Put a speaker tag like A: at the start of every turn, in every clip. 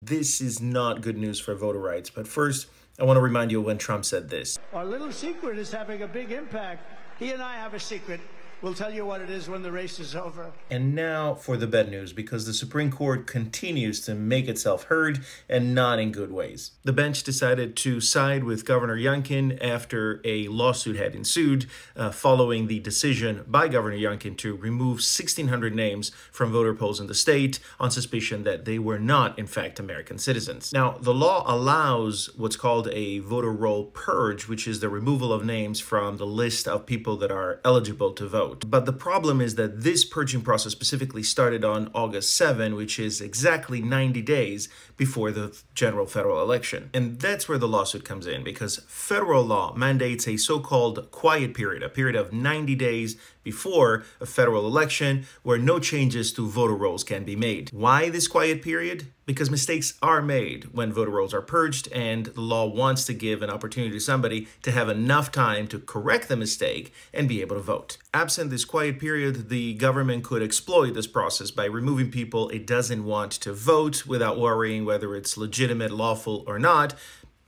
A: this is not good news for voter rights. But first, I want to remind you when Trump said this.
B: Our little secret is having a big impact. He and I have a secret. We'll tell you what it is when the race is over.
A: And now for the bad news, because the Supreme Court continues to make itself heard, and not in good ways. The bench decided to side with Governor Youngkin after a lawsuit had ensued, following the decision by Governor Youngkin to remove 1,600 names from voter polls in the state on suspicion that they were not, in fact, American citizens. Now, the law allows what's called a voter roll purge, which is the removal of names from the list of people that are eligible to vote. But the problem is that this purging process specifically started on August 7, which is exactly 90 days before the general federal election. And that's where the lawsuit comes in, because federal law mandates a so-called quiet period, a period of 90 days before a federal election where no changes to voter rolls can be made. Why this quiet period? Because mistakes are made when voter rolls are purged, and the law wants to give an opportunity to somebody to have enough time to correct the mistake and be able to vote. Absent this quiet period, the government could exploit this process by removing people it doesn't want to vote without worrying whether it's legitimate, lawful, or not,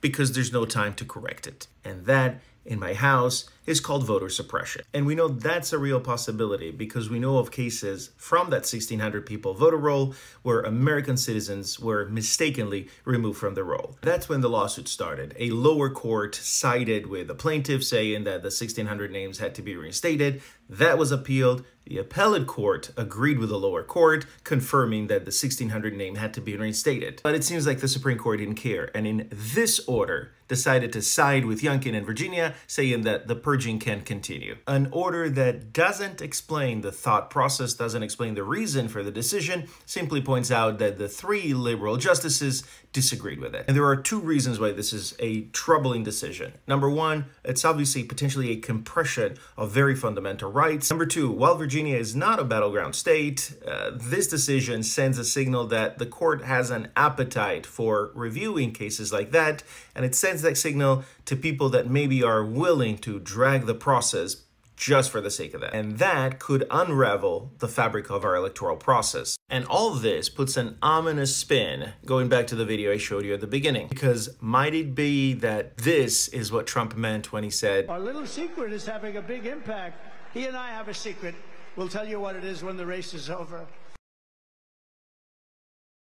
A: because there's no time to correct it. And that, in my house, is called voter suppression. And we know that's a real possibility because we know of cases from that 1,600 people voter roll where American citizens were mistakenly removed from the roll. That's when the lawsuit started. A lower court sided with the plaintiff, saying that the 1,600 names had to be reinstated. That was appealed. The appellate court agreed with the lower court, confirming that the 1,600 name had to be reinstated. But it seems like the Supreme Court didn't care, and in this order decided to side with Youngkin and Virginia, saying that the purging can continue. An order that doesn't explain the thought process, doesn't explain the reason for the decision, simply points out that the 3 liberal justices disagreed with it. And there are 2 reasons why this is a troubling decision. Number 1, it's obviously potentially a compression of very fundamental rights. Number 2, while Virginia is not a battleground state, this decision sends a signal that the court has an appetite for reviewing cases like that, and it sends that signal to people that maybe are willing to drag the process just for the sake of that. And that could unravel the fabric of our electoral process. And all this puts an ominous spin, going back to the video I showed you at the beginning, because might it be that this is what Trump meant when he said,
B: "Our little secret is having a big impact. He and I have a secret. We'll tell you what it is when the race is over."